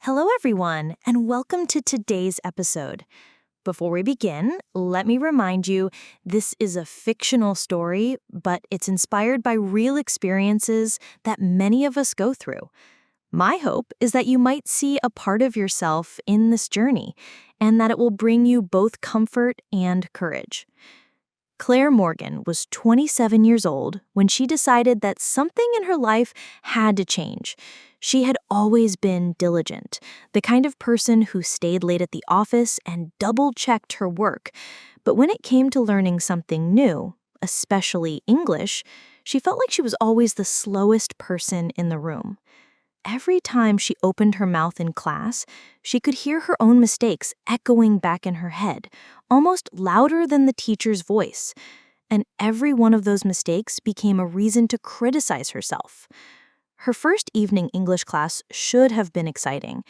Hello, everyone, and welcome to today's episode. Before we begin, let me remind you this is a fictional story, but it's inspired by real experiences that many of us go through. My hope is that you might see a part of yourself in this journey and that it will bring you both comfort and courage. Claire Morgan was 27 years old when she decided that something in her life had to change. She had always been diligent, the kind of person who stayed late at the office and double-checked her work. But when it came to learning something new, especially English, she felt like she was always the slowest person in the room. Every time she opened her mouth in class, she could hear her own mistakes echoing back in her head, almost louder than the teacher's voice. And every one of those mistakes became a reason to criticize herself. Her first evening English class should have been exciting.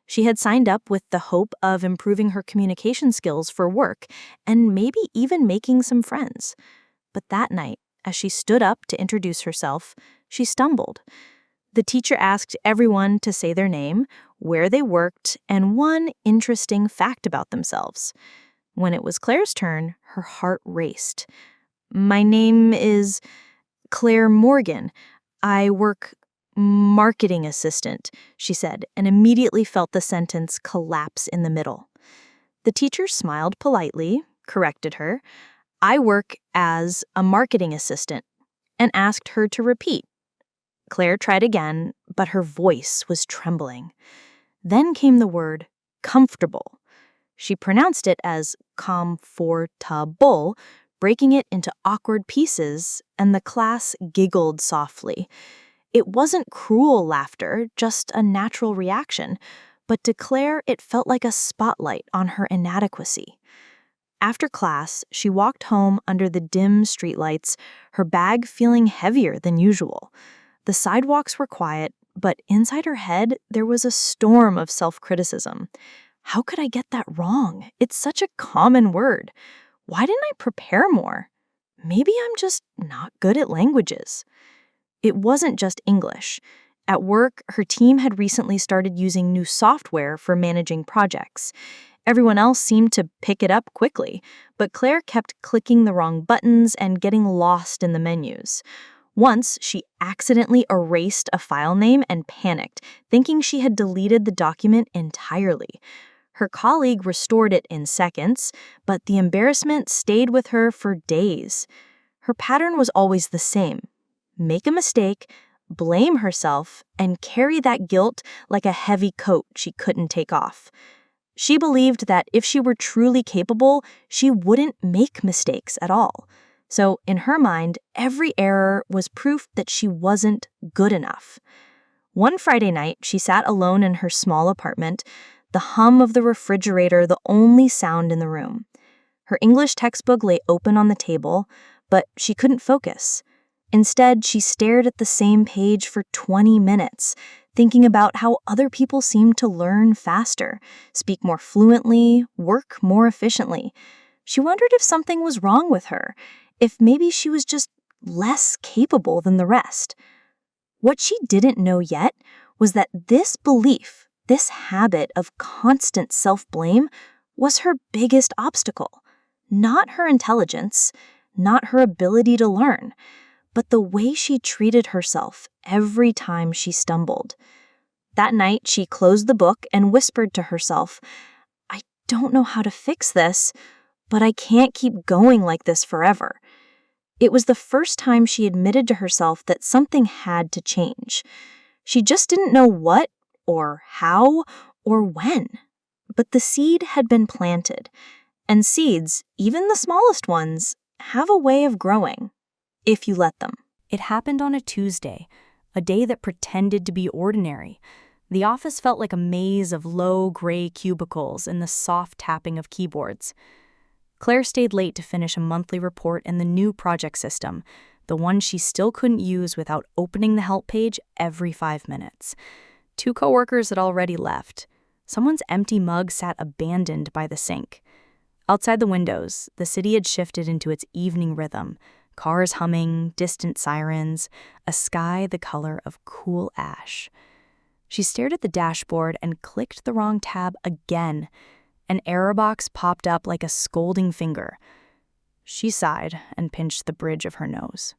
She had signed up with the hope of improving her communication skills for work and maybe even making some friends. But that night, as she stood up to introduce herself, she stumbled. The teacher asked everyone to say their name, where they worked, and one interesting fact about themselves. When it was Claire's turn, her heart raced. "My name is Claire Morgan. I work marketing assistant," she said, and immediately felt the sentence collapse in the middle. The teacher smiled politely, corrected her, "I work as a marketing assistant," and asked her to repeat. Claire tried again, but her voice was trembling. Then came the word comfortable. She pronounced it as comfortable, breaking it into awkward pieces, and the class giggled softly. It wasn't cruel laughter, just a natural reaction, but to Claire it felt like a spotlight on her inadequacy. After class, she walked home under the dim streetlights, her bag feeling heavier than usual. The sidewalks were quiet, but inside her head, there was a storm of self-criticism. How could I get that wrong? It's such a common word. Why didn't I prepare more? Maybe I'm just not good at languages. It wasn't just English. At work, her team had recently started using new software for managing projects. Everyone else seemed to pick it up quickly, but Claire kept clicking the wrong buttons and getting lost in the menus. Once, she accidentally erased a file name and panicked, thinking she had deleted the document entirely. Her colleague restored it in seconds, but the embarrassment stayed with her for days. Her pattern was always the same: make a mistake, blame herself, and carry that guilt like a heavy coat she couldn't take off. She believed that if she were truly capable, she wouldn't make mistakes at all. So, in her mind, every error was proof that she wasn't good enough. One Friday night, she sat alone in her small apartment, the hum of the refrigerator the only sound in the room. Her English textbook lay open on the table, but she couldn't focus. Instead, she stared at the same page for 20 minutes, thinking about how other people seemed to learn faster, speak more fluently, work more efficiently. She wondered if something was wrong with her, if maybe she was just less capable than the rest. What she didn't know yet was that this belief, this habit of constant self-blame, was her biggest obstacle. Not her intelligence, not her ability to learn, but the way she treated herself every time she stumbled. That night, she closed the book and whispered to herself, "I don't know how to fix this, but I can't keep going like this forever." It was the first time she admitted to herself that something had to change. She just didn't know what, or how, or when. But the seed had been planted, and seeds, even the smallest ones, have a way of growing, if you let them. It happened on a Tuesday, a day that pretended to be ordinary. The office felt like a maze of low gray cubicles and the soft tapping of keyboards. Claire stayed late to finish a monthly report in the new project system, the one she still couldn't use without opening the help page every 5 minutes. 2 coworkers had already left. Someone's empty mug sat abandoned by the sink. Outside the windows, the city had shifted into its evening rhythm, cars humming, distant sirens, a sky the color of cool ash. She stared at the dashboard and clicked the wrong tab again. An error box popped up like a scolding finger. She sighed and pinched the bridge of her nose.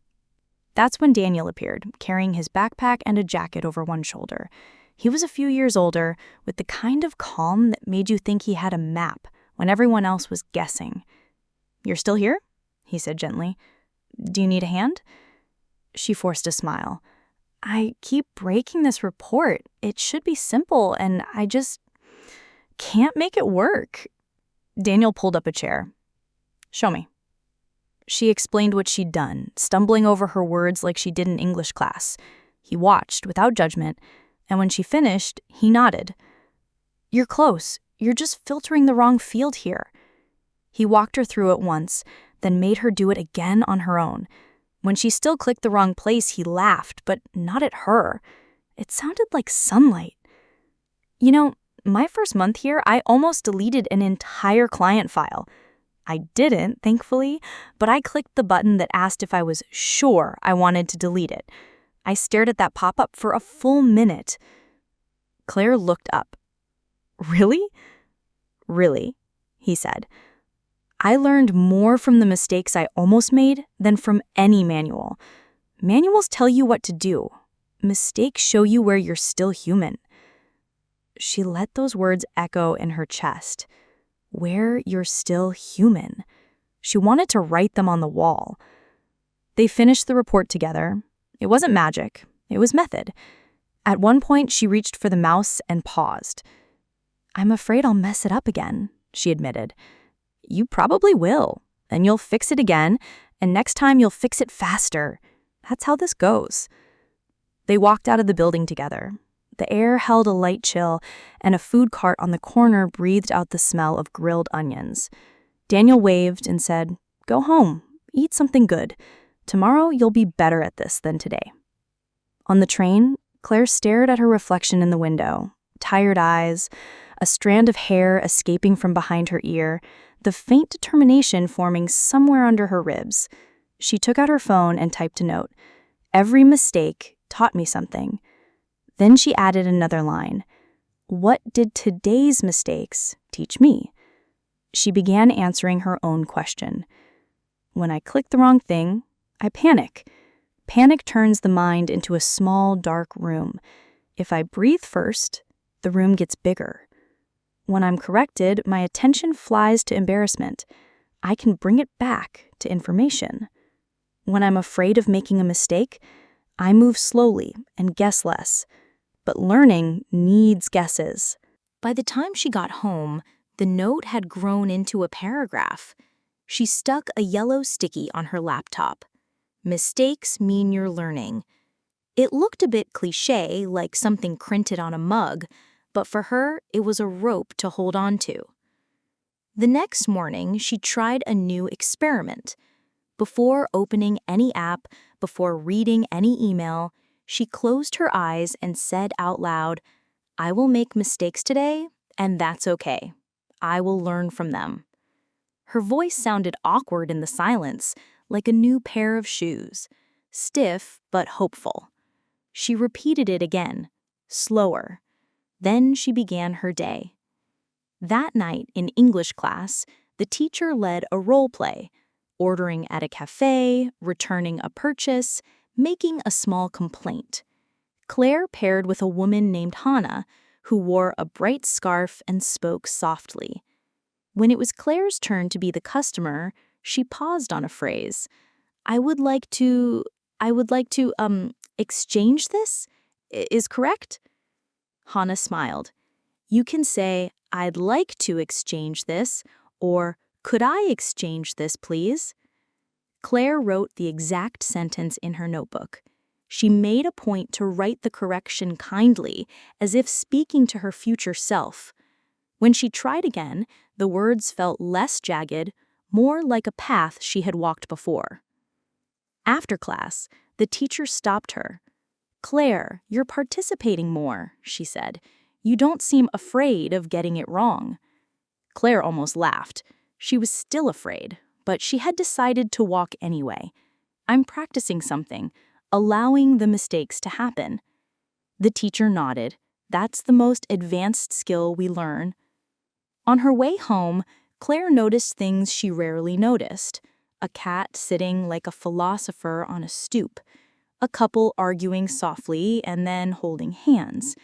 That's when Daniel appeared, carrying his backpack and a jacket over one shoulder. He was a few years older, with the kind of calm that made you think he had a map when everyone else was guessing. "You're still here?" he said gently. "Do you need a hand?" She forced a smile. "I keep breaking this report. It should be simple, and I just can't make it work." Daniel pulled up a chair. "Show me." She explained what she'd done, stumbling over her words like she did in English class. He watched without judgment, and when she finished, he nodded. "You're close. You're just filtering the wrong field here." He walked her through it once, then made her do it again on her own. When she still clicked the wrong place, he laughed, but not at her. It sounded like sunlight. "You know, my first month here, I almost deleted an entire client file. I didn't, thankfully, but I clicked the button that asked if I was sure I wanted to delete it. I stared at that pop-up for a full minute." Claire looked up. "Really?" "Really," he said. "I learned more from the mistakes I almost made than from any manual. Manuals tell you what to do. Mistakes show you where you're still human." She let those words echo in her chest. Where you're still human. She wanted to write them on the wall. They finished the report together. It wasn't magic. It was method. At one point, she reached for the mouse and paused. "I'm afraid I'll mess it up again," she admitted. "You probably will, and you'll fix it again, and next time you'll fix it faster. That's how this goes." They walked out of the building together. The air held a light chill, and a food cart on the corner breathed out the smell of grilled onions. Daniel waved and said, "Go home, eat something good. Tomorrow you'll be better at this than today." On the train, Claire stared at her reflection in the window, tired eyes, a strand of hair escaping from behind her ear, the faint determination forming somewhere under her ribs. She took out her phone and typed a note. "Every mistake taught me something." Then she added another line. "What did today's mistakes teach me?" She began answering her own question. "When I click the wrong thing, I panic. Panic turns the mind into a small, dark room. If I breathe first, the room gets bigger. When I'm corrected, my attention flies to embarrassment. I can bring it back to information. When I'm afraid of making a mistake, I move slowly and guess less. But learning needs guesses." By the time she got home, the note had grown into a paragraph. She stuck a yellow sticky on her laptop. "Mistakes mean you're learning." It looked a bit cliché, like something printed on a mug, but for her, it was a rope to hold on to. The next morning, she tried a new experiment. Before opening any app, before reading any email, she closed her eyes and said out loud, "I will make mistakes today, and that's okay. I will learn from them." Her voice sounded awkward in the silence, like a new pair of shoes, stiff but hopeful. She repeated it again, slower. Then she began her day. That night in English class, the teacher led a role play, ordering at a cafe, returning a purchase, making a small complaint. Claire paired with a woman named Hannah, who wore a bright scarf and spoke softly. When it was Claire's turn to be the customer, she paused on a phrase. I would like to, exchange this? Is correct?" Hannah smiled. "You can say, I'd like to exchange this, or could I exchange this, please?" Claire wrote the exact sentence in her notebook. She made a point to write the correction kindly, as if speaking to her future self. When she tried again, the words felt less jagged, more like a path she had walked before. After class, the teacher stopped her. "Claire, you're participating more," she said. "You don't seem afraid of getting it wrong." Claire almost laughed. She was still afraid, but she had decided to walk anyway. "I'm practicing something, allowing the mistakes to happen." The teacher nodded. That's the most advanced skill we learn. On her way home, Claire noticed things she rarely noticed. A cat sitting like a philosopher on a stoop. A couple arguing softly and then holding hands.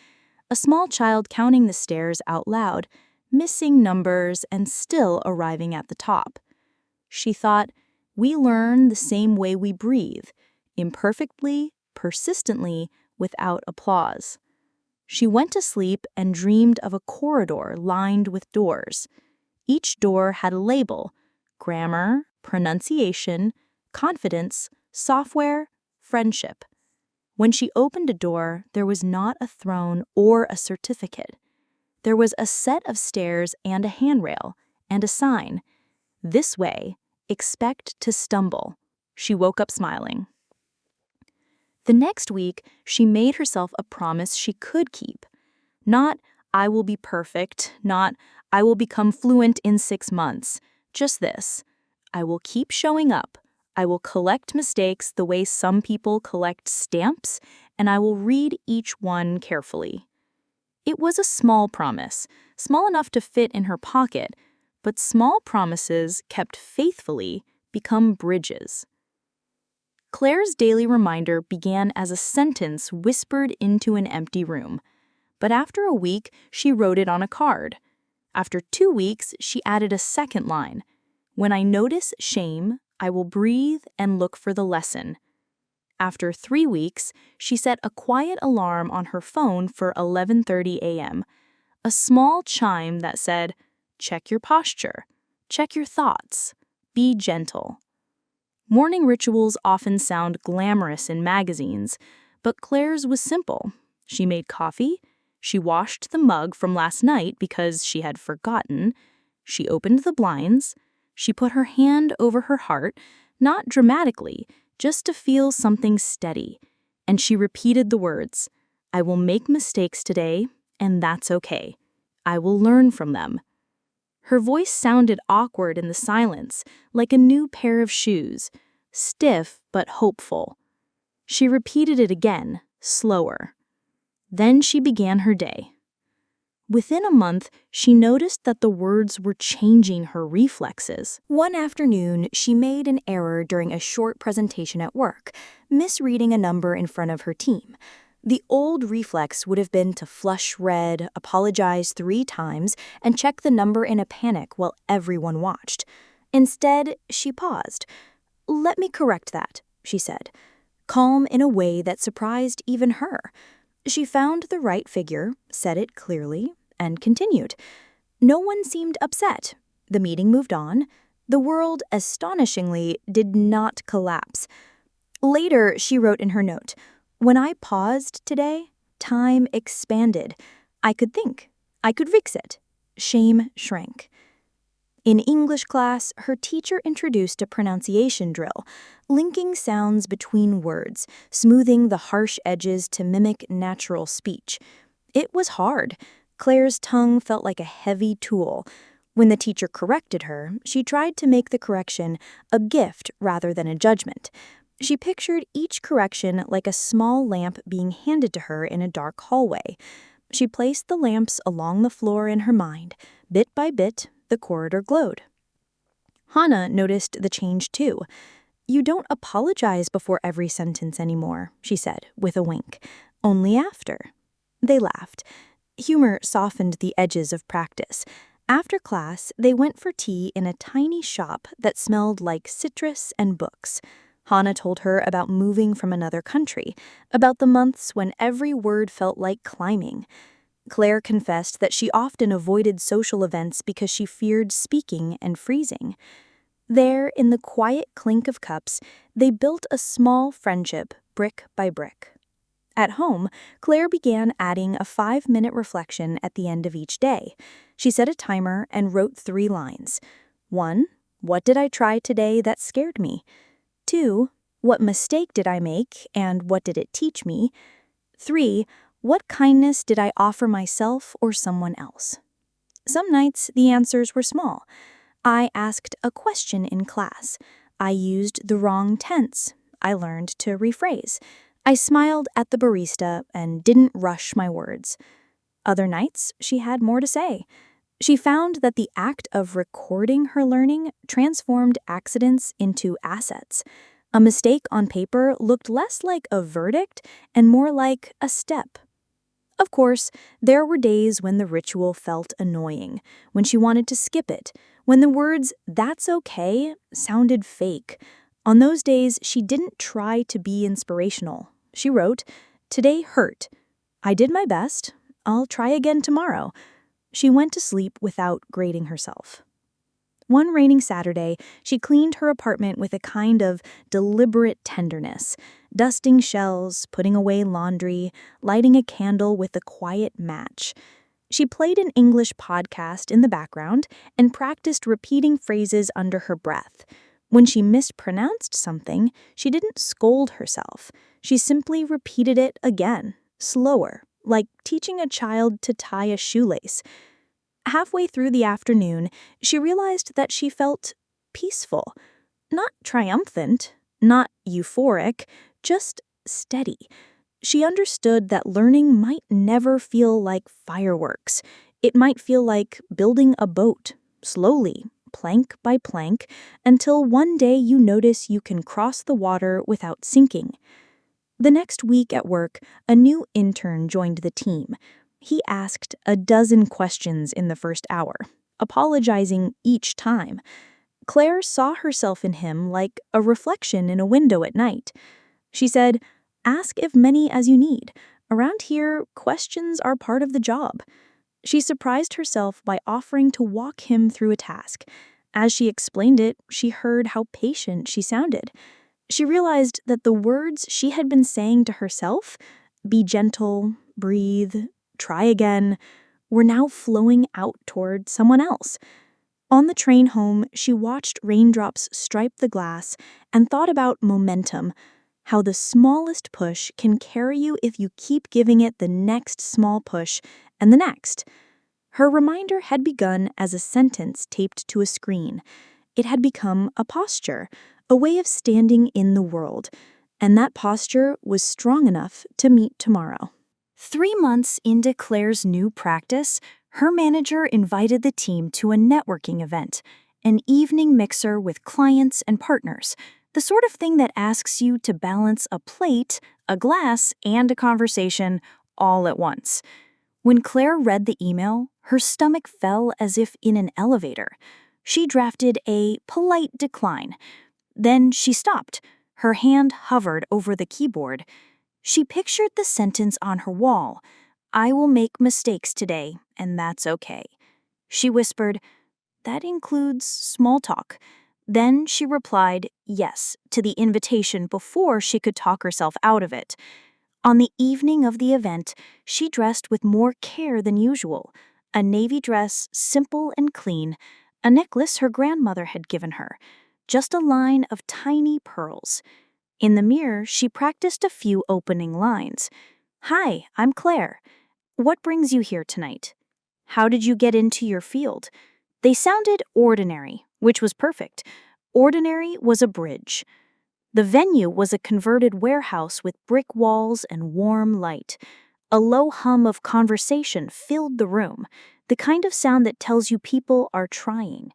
A small child counting the stairs out loud, missing numbers and still arriving at the top. She thought, we learn the same way we breathe, imperfectly, persistently, without applause. She went to sleep and dreamed of a corridor lined with doors. Each door had a label: grammar, pronunciation, confidence, software, friendship. When she opened a door, there was not a throne or a certificate. There was a set of stairs and a handrail, and a sign. This way, expect to stumble. She woke up smiling. The next week, she made herself a promise she could keep. Not, I will be perfect, not, I will become fluent in 6 months. Just this, I will keep showing up. I will collect mistakes the way some people collect stamps, and I will read each one carefully. It was a small promise, small enough to fit in her pocket, but small promises kept faithfully become bridges. Claire's daily reminder began as a sentence whispered into an empty room. But after a week, she wrote it on a card. After 2 weeks, she added a second line. When I notice shame, I will breathe and look for the lesson. After 3 weeks, she set a quiet alarm on her phone for 11:30 a.m., a small chime that said, check your posture, check your thoughts, be gentle. Morning rituals often sound glamorous in magazines, but Claire's was simple. She made coffee, she washed the mug from last night because she had forgotten, she opened the blinds, she put her hand over her heart, not dramatically, just to feel something steady, and she repeated the words, I will make mistakes today, and that's okay. I will learn from them. Her voice sounded awkward in the silence, like a new pair of shoes, stiff but hopeful. She repeated it again, slower. Then she began her day. Within a month, she noticed that the words were changing her reflexes. One afternoon, she made an error during a short presentation at work, misreading a number in front of her team. The old reflex would have been to flush red, apologize 3 times, and check the number in a panic while everyone watched. Instead, she paused. Let me correct that, she said, calm in a way that surprised even her. She found the right figure, said it clearly, and continued. No one seemed upset. The meeting moved on. The world, astonishingly, did not collapse. Later, she wrote in her note, when I paused today, time expanded. I could think. I could fix it. Shame shrank. In English class, her teacher introduced a pronunciation drill, linking sounds between words, smoothing the harsh edges to mimic natural speech. It was hard. Claire's tongue felt like a heavy tool. When the teacher corrected her, she tried to make the correction a gift rather than a judgment. She pictured each correction like a small lamp being handed to her in a dark hallway. She placed the lamps along the floor in her mind. Bit by bit, the corridor glowed. Hannah noticed the change too. You don't apologize before every sentence anymore, she said, with a wink. Only after. They laughed. Humor softened the edges of practice. After class, they went for tea in a tiny shop that smelled like citrus and books. Hannah told her about moving from another country, about the months when every word felt like climbing. Claire confessed that she often avoided social events because she feared speaking and freezing. There, in the quiet clink of cups, they built a small friendship, brick by brick. At home, Claire began adding a 5-minute reflection at the end of each day. She set a timer and wrote 3 lines. 1. What did I try today that scared me? 2. What mistake did I make, and what did it teach me? 3. What kindness did I offer myself or someone else? Some nights, the answers were small. I asked a question in class. I used the wrong tense. I learned to rephrase. I smiled at the barista and didn't rush my words. Other nights, she had more to say. She found that the act of recording her learning transformed accidents into assets. A mistake on paper looked less like a verdict and more like a step. Of course, there were days when the ritual felt annoying, when she wanted to skip it, when the words, "that's okay," sounded fake. On those days, she didn't try to be inspirational. She wrote, "Today hurt. I did my best. I'll try again tomorrow." She went to sleep without grading herself. One rainy Saturday, she cleaned her apartment with a kind of deliberate tenderness, dusting shelves, putting away laundry, lighting a candle with a quiet match. She played an English podcast in the background and practiced repeating phrases under her breath. When she mispronounced something, she didn't scold herself. She simply repeated it again, slower, like teaching a child to tie a shoelace. Halfway through the afternoon, she realized that she felt peaceful. Not triumphant, not euphoric, just steady. She understood that learning might never feel like fireworks. It might feel like building a boat, slowly, plank by plank, until one day you notice you can cross the water without sinking. The next week at work, a new intern joined the team. He asked a dozen questions in the first hour, apologizing each time. Claire saw herself in him like a reflection in a window at night. She said, "Ask as many as you need. Around here, questions are part of the job." She surprised herself by offering to walk him through a task. As she explained it, she heard how patient she sounded. She realized that the words she had been saying to herself, "be gentle, breathe, try again," were now flowing out toward someone else. On the train home, she watched raindrops stripe the glass and thought about momentum, how the smallest push can carry you if you keep giving it the next small push and the next. Her reminder had begun as a sentence taped to a screen. It had become a posture, a way of standing in the world, and that posture was strong enough to meet tomorrow. 3 months into Claire's new practice, her manager invited the team to a networking event, an evening mixer with clients and partners, the sort of thing that asks you to balance a plate, a glass, and a conversation all at once. When Claire read the email, her stomach fell as if in an elevator. She drafted a polite decline. Then she stopped. Her hand hovered over the keyboard. She pictured the sentence on her wall, "I will make mistakes today, and that's okay." She whispered, "That includes small talk." Then she replied yes to the invitation before she could talk herself out of it. On the evening of the event, she dressed with more care than usual. A navy dress, simple and clean, a necklace her grandmother had given her, just a line of tiny pearls. In the mirror, she practiced a few opening lines. "Hi, I'm Claire. What brings you here tonight? How did you get into your field?" They sounded ordinary, which was perfect. Ordinary was a bridge. The venue was a converted warehouse with brick walls and warm light. A low hum of conversation filled the room, the kind of sound that tells you people are trying.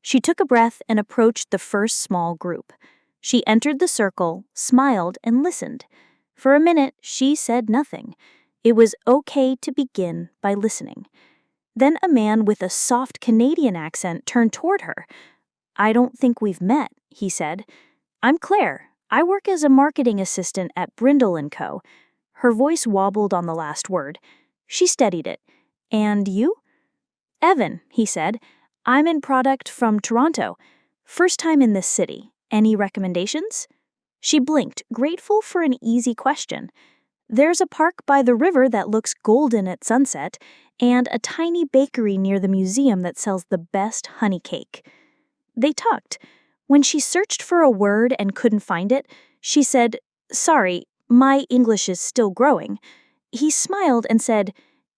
She took a breath and approached the first small group. She entered the circle, smiled, and listened. For a minute, she said nothing. It was okay to begin by listening. Then a man with a soft Canadian accent turned toward her. "I don't think we've met," he said. "I'm Claire. I work as a marketing assistant at Brindle & Co." Her voice wobbled on the last word. She steadied it. "And you?" "Evan," he said. "I'm in product from Toronto. First time in this city. Any recommendations?" She blinked, grateful for an easy question. "There's a park by the river that looks golden at sunset, and a tiny bakery near the museum that sells the best honey cake." They talked. When she searched for a word and couldn't find it, she said, "Sorry, my English is still growing." He smiled and said,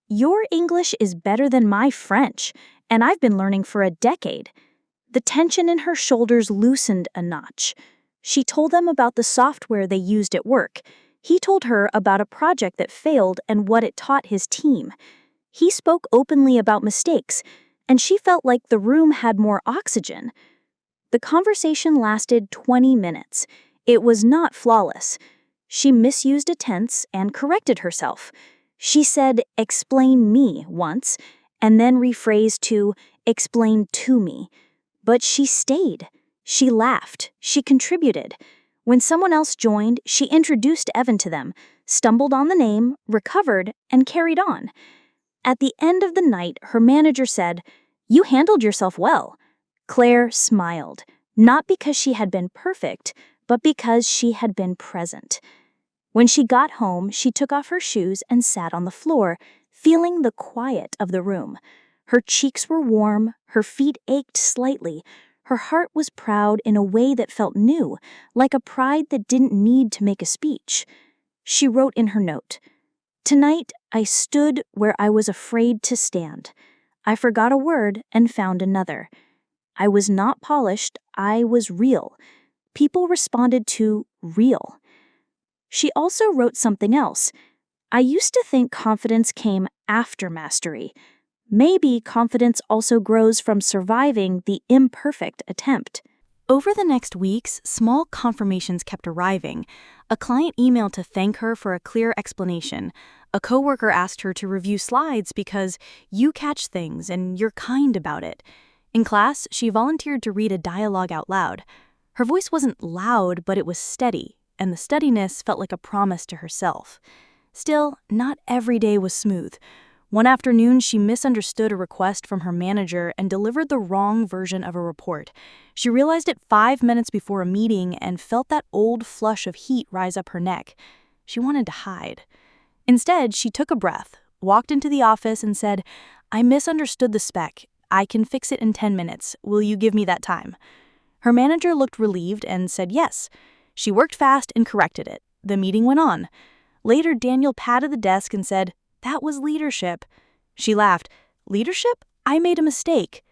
"Your English is better than my French, and I've been learning for a decade." The tension in her shoulders loosened a notch. She told them about the software they used at work. He told her about a project that failed and what it taught his team. He spoke openly about mistakes, and she felt like the room had more oxygen. The conversation lasted 20 minutes. It was not flawless. She misused a tense and corrected herself. She said, "explain me," once, and then rephrased to, "explain to me." But she stayed. She laughed. She contributed. When someone else joined, she introduced Evan to them, stumbled on the name, recovered, and carried on. At the end of the night, her manager said, "You handled yourself well." Claire smiled, not because she had been perfect, but because she had been present. When she got home, she took off her shoes and sat on the floor, feeling the quiet of the room. Her cheeks were warm, her feet ached slightly. Her heart was proud in a way that felt new, like a pride that didn't need to make a speech. She wrote in her note, "Tonight I stood where I was afraid to stand. I forgot a word and found another. I was not polished, I was real. People responded to real." She also wrote something else. "I used to think confidence came after mastery. Maybe confidence also grows from surviving the imperfect attempt." Over the next weeks, small confirmations kept arriving. A client emailed to thank her for a clear explanation. A coworker asked her to review slides because you catch things and you're kind about it. In class, she volunteered to read a dialogue out loud. Her voice wasn't loud, but it was steady, and the steadiness felt like a promise to herself. Still, not every day was smooth. One afternoon, she misunderstood a request from her manager and delivered the wrong version of a report. She realized it 5 minutes before a meeting and felt that old flush of heat rise up her neck. She wanted to hide. Instead, she took a breath, walked into the office and said, "I misunderstood the spec. I can fix it in 10 minutes. Will you give me that time?" Her manager looked relieved and said yes. She worked fast and corrected it. The meeting went on. Later, Daniel patted the desk and said, "That was leadership." She laughed. "Leadership? I made a mistake."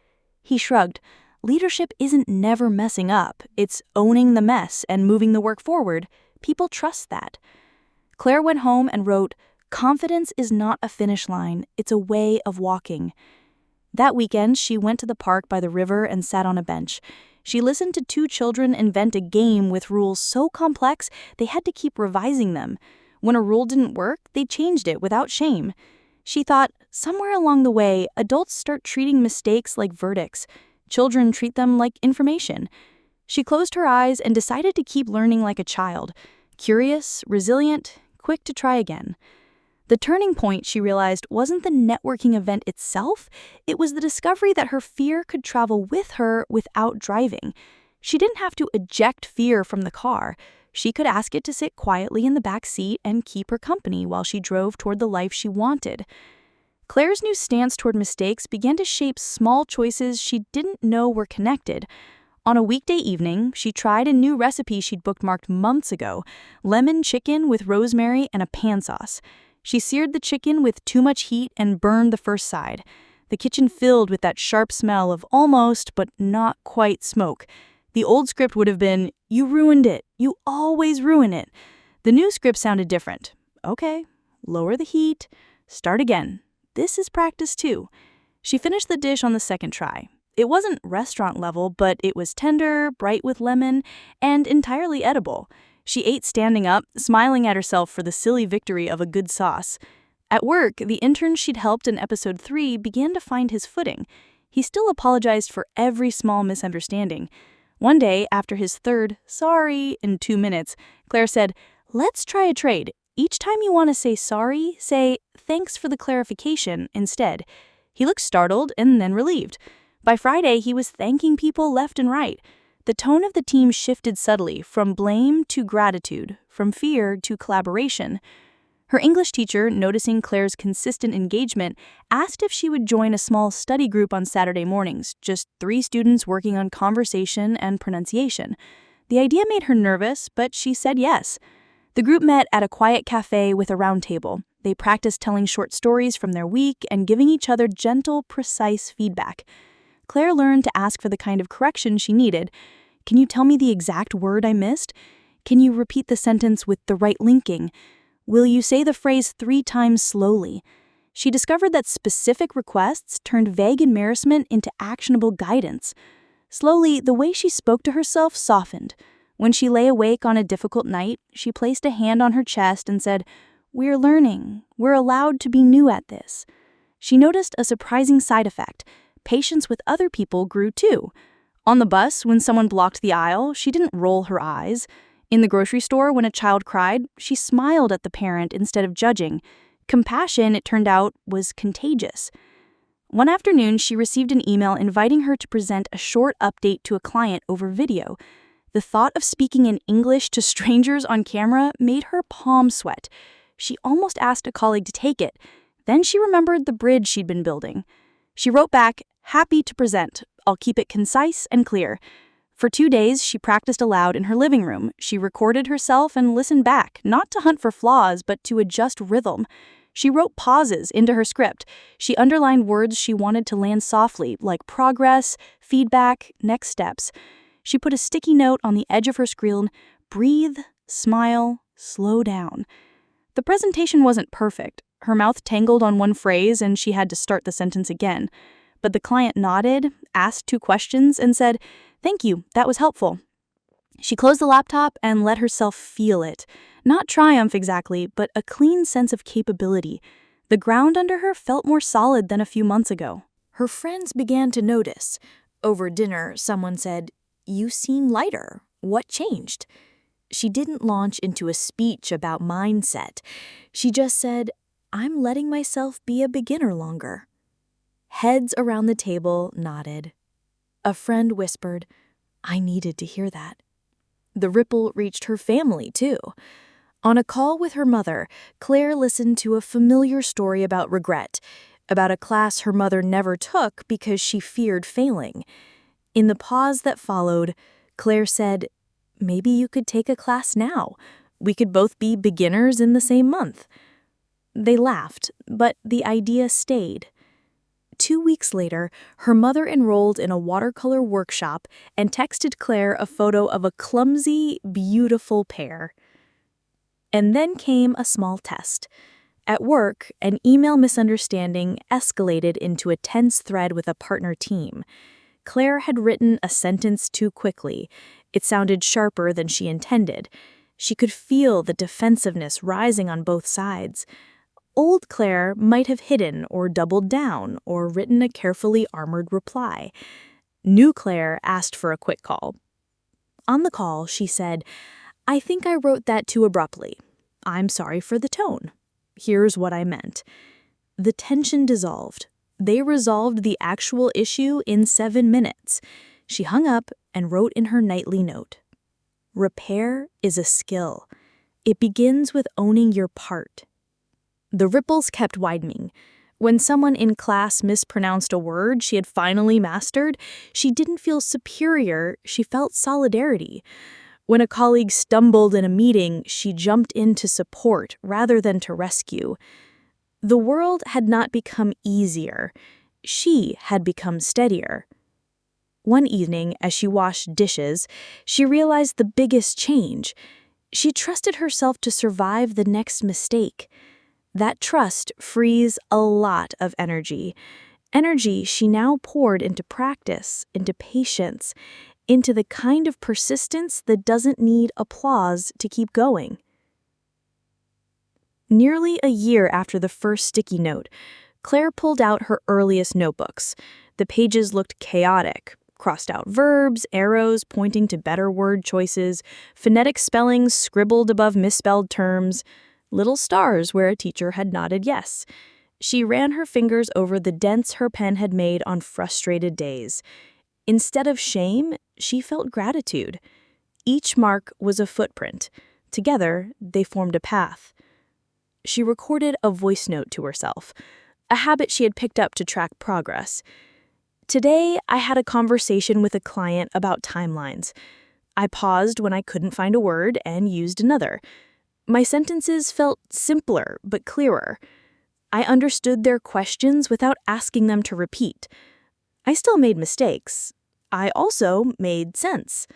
He shrugged. "Leadership isn't never messing up. It's owning the mess and moving the work forward. People trust that." Claire went home and wrote, "Confidence is not a finish line. It's a way of walking." That weekend, she went to the park by the river and sat on a bench. She listened to 2 children invent a game with rules so complex they had to keep revising them. When a rule didn't work, they changed it without shame. She thought, somewhere along the way, adults start treating mistakes like verdicts. Children treat them like information. She closed her eyes and decided to keep learning like a child. Curious, resilient, quick to try again. The turning point, she realized, wasn't the networking event itself. It was the discovery that her fear could travel with her without driving. She didn't have to eject fear from the car. She could ask it to sit quietly in the back seat and keep her company while she drove toward the life she wanted. Claire's new stance toward mistakes began to shape small choices she didn't know were connected. On a weekday evening, she tried a new recipe she'd bookmarked months ago, lemon chicken with rosemary and a pan sauce. She seared the chicken with too much heat and burned the first side. The kitchen filled with that sharp smell of almost but not quite smoke. The old script would have been, "You ruined it. You always ruin it." The new script sounded different. "Okay, lower the heat. Start again. This is practice too." She finished the dish on the second try. It wasn't restaurant level, but it was tender, bright with lemon, and entirely edible. She ate standing up, smiling at herself for the silly victory of a good sauce. At work, the intern she'd helped in episode 3 began to find his footing. He still apologized for every small misunderstanding. One day, after his third "sorry" in 2 minutes, Claire said, "Let's try a trade. Each time you want to say sorry, say thanks for the clarification instead." He looked startled and then relieved. By Friday, he was thanking people left and right. The tone of the team shifted subtly, from blame to gratitude, from fear to collaboration. Her English teacher, noticing Claire's consistent engagement, asked if she would join a small study group on Saturday mornings, just 3 students working on conversation and pronunciation. The idea made her nervous, but she said yes. The group met at a quiet cafe with a round table. They practiced telling short stories from their week and giving each other gentle, precise feedback. Claire learned to ask for the kind of correction she needed. "Can you tell me the exact word I missed? Can you repeat the sentence with the right linking? Will you say the phrase 3 times slowly?" She discovered that specific requests turned vague embarrassment into actionable guidance. Slowly, the way she spoke to herself softened. When she lay awake on a difficult night, she placed a hand on her chest and said, "We're learning. We're allowed to be new at this." She noticed a surprising side effect. Patience with other people grew too. On the bus, when someone blocked the aisle, she didn't roll her eyes. In the grocery store, when a child cried, she smiled at the parent instead of judging. Compassion, it turned out, was contagious. One afternoon, she received an email inviting her to present a short update to a client over video. The thought of speaking in English to strangers on camera made her palms sweat. She almost asked a colleague to take it. Then she remembered the bridge she'd been building. She wrote back, "Happy to present. I'll keep it concise and clear." For 2 days, she practiced aloud in her living room. She recorded herself and listened back, not to hunt for flaws, but to adjust rhythm. She wrote pauses into her script. She underlined words she wanted to land softly, like progress, feedback, next steps. She put a sticky note on the edge of her screen, "Breathe, smile, slow down." The presentation wasn't perfect. Her mouth tangled on one phrase and she had to start the sentence again. But the client nodded, asked 2 questions, and said, "Thank you, that was helpful." She closed the laptop and let herself feel it. Not triumph exactly, but a clean sense of capability. The ground under her felt more solid than a few months ago. Her friends began to notice. Over dinner, someone said, "You seem lighter. What changed?" She didn't launch into a speech about mindset. She just said, "I'm letting myself be a beginner longer." Heads around the table nodded. A friend whispered, "I needed to hear that." The ripple reached her family, too. On a call with her mother, Claire listened to a familiar story about regret, about a class her mother never took because she feared failing. In the pause that followed, Claire said, "Maybe you could take a class now. We could both be beginners in the same month." They laughed, but the idea stayed. 2 weeks later, her mother enrolled in a watercolor workshop and texted Claire a photo of a clumsy, beautiful pear. And then came a small test. At work, an email misunderstanding escalated into a tense thread with a partner team. Claire had written a sentence too quickly. It sounded sharper than she intended. She could feel the defensiveness rising on both sides. Old Claire might have hidden or doubled down or written a carefully armored reply. New Claire asked for a quick call. On the call, she said, "I think I wrote that too abruptly. I'm sorry for the tone. Here's what I meant." The tension dissolved. They resolved the actual issue in 7 minutes. She hung up and wrote in her nightly note, "Repair is a skill. It begins with owning your part." The ripples kept widening. When someone in class mispronounced a word she had finally mastered, she didn't feel superior, she felt solidarity. When a colleague stumbled in a meeting, she jumped in to support rather than to rescue. The world had not become easier. She had become steadier. One evening, as she washed dishes, she realized the biggest change. She trusted herself to survive the next mistake. That trust frees a lot of energy. Energy she now poured into practice, into patience, into the kind of persistence that doesn't need applause to keep going. Nearly a year after the first sticky note, Claire pulled out her earliest notebooks. The pages looked chaotic. Crossed out verbs, arrows pointing to better word choices, phonetic spellings scribbled above misspelled terms, little stars where a teacher had nodded yes. She ran her fingers over the dents her pen had made on frustrated days. Instead of shame, she felt gratitude. Each mark was a footprint. Together, they formed a path. She recorded a voice note to herself, a habit she had picked up to track progress. Today, I had a conversation with a client about timelines. I paused when I couldn't find a word and used another. My sentences felt simpler but clearer. I understood their questions without asking them to repeat. I still made mistakes. I also made sense.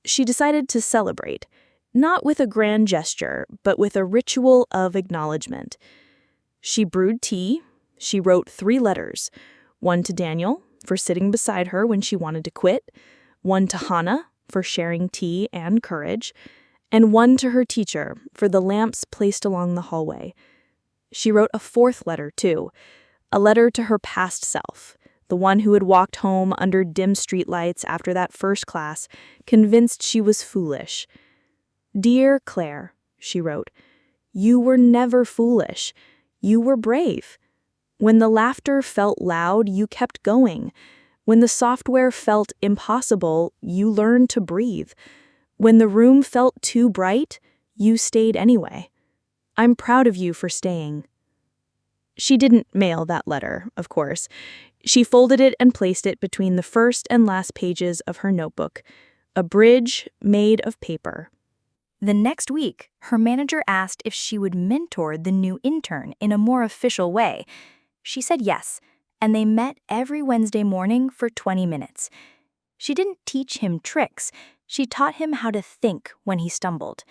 She decided to celebrate, not with a grand gesture, but with a ritual of acknowledgement. She brewed tea. She wrote 3 letters, one to Daniel for sitting beside her when she wanted to quit, one to Hannah for sharing tea and courage, and one to her teacher for the lamps placed along the hallway. She wrote a 4th letter, too, a letter to her past self, the one who had walked home under dim streetlights after that first class, convinced she was foolish. "Dear Claire," she wrote, "you were never foolish. You were brave. When the laughter felt loud, you kept going. When the software felt impossible, you learned to breathe. When the room felt too bright, you stayed anyway. I'm proud of you for staying." She didn't mail that letter, of course. She folded it and placed it between the first and last pages of her notebook, a bridge made of paper. The next week, her manager asked if she would mentor the new intern in a more official way. She said yes, and they met every Wednesday morning for 20 minutes. She didn't teach him tricks. She taught him how to think when he stumbled.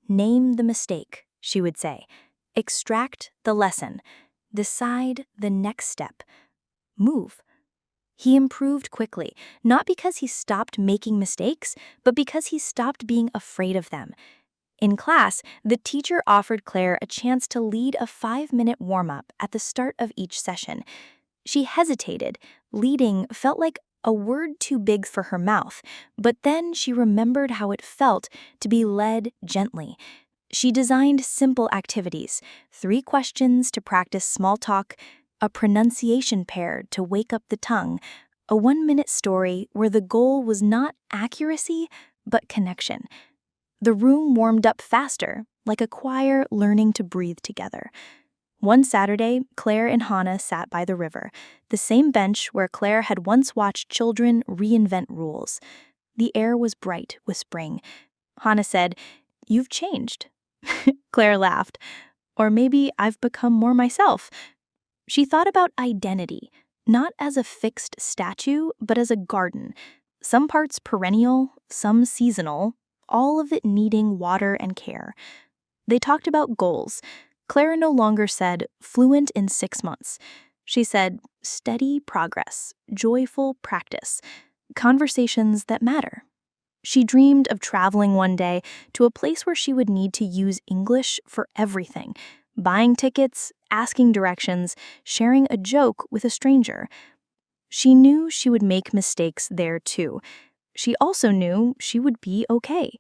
Name the mistake, she would say. Extract the lesson. Decide the next step. Move. He improved quickly, not because he stopped making mistakes, but because he stopped being afraid of them. In class, the teacher offered Claire a chance to lead a 5-minute warm-up at the start of each session. She hesitated. Leading felt like a word too big for her mouth, but then she remembered how it felt to be led gently. She designed simple activities, 3 questions to practice small talk, a pronunciation pair to wake up the tongue, a 1-minute story where the goal was not accuracy, but connection. The room warmed up faster, like a choir learning to breathe together. One Saturday, Claire and Hannah sat by the river, the same bench where Claire had once watched children reinvent rules. The air was bright with spring. Hannah said, "You've changed." Claire laughed. "Or maybe I've become more myself." She thought about identity, not as a fixed statue, but as a garden. Some parts perennial, some seasonal, all of it needing water and care. They talked about goals. Claire no longer said, "fluent in 6 months." She said, "steady progress, joyful practice, conversations that matter." She dreamed of traveling one day to a place where she would need to use English for everything, buying tickets, asking directions, sharing a joke with a stranger. She knew she would make mistakes there too. She also knew she would be okay.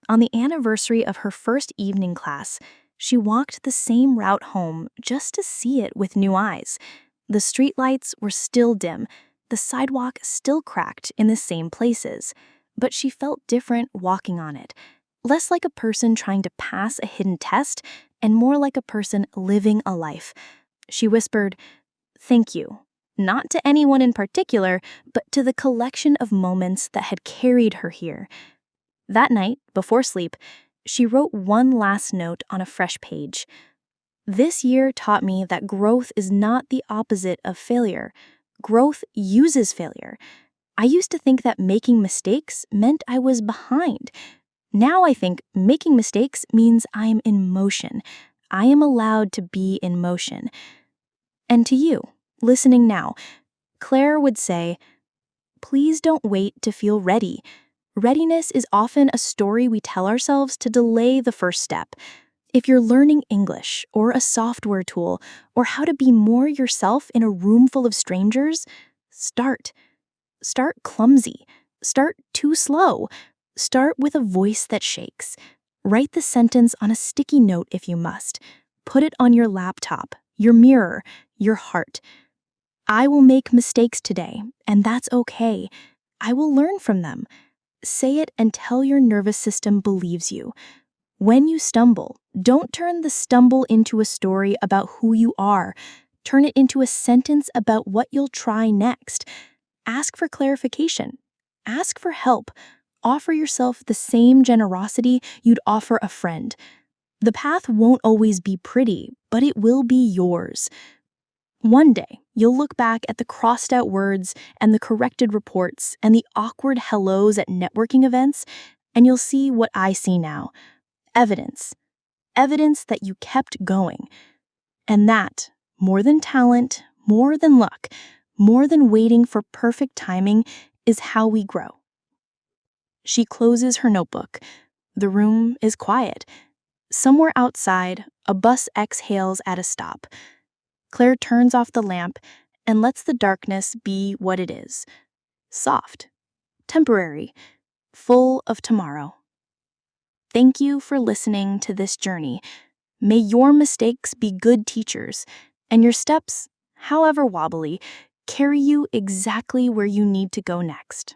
On the anniversary of her first evening class, she walked the same route home just to see it with new eyes. The streetlights were still dim, the sidewalk still cracked in the same places, but she felt different walking on it, less like a person trying to pass a hidden test and more like a person living a life. She whispered, "Thank you," not to anyone in particular, but to the collection of moments that had carried her here. That night, before sleep, she wrote one last note on a fresh page. "This year taught me that growth is not the opposite of failure. Growth uses failure. I used to think that making mistakes meant I was behind. Now I think making mistakes means I am in motion. I am allowed to be in motion." And to you, listening now, Claire would say, please don't wait to feel ready. Readiness is often a story we tell ourselves to delay the first step. If you're learning English or a software tool or how to be more yourself in a room full of strangers, start. Start clumsy. Start too slow. Start with a voice that shakes. Write the sentence on a sticky note if you must. Put it on your laptop, your mirror, your heart. I will make mistakes today, and that's okay. I will learn from them. Say it until your nervous system believes you. When you stumble, don't turn the stumble into a story about who you are. Turn it into a sentence about what you'll try next. Ask for clarification. Ask for help. Offer yourself the same generosity you'd offer a friend. The path won't always be pretty, but it will be yours. One day, you'll look back at the crossed out words and the corrected reports and the awkward hellos at networking events, and you'll see what I see now. Evidence. Evidence that you kept going. And that, more than talent, more than luck, more than waiting for perfect timing, is how we grow. She closes her notebook. The room is quiet. Somewhere outside, a bus exhales at a stop. Claire turns off the lamp and lets the darkness be what it is. Soft, temporary, full of tomorrow. Thank you for listening to this journey. May your mistakes be good teachers, and your steps, however wobbly, carry you exactly where you need to go next.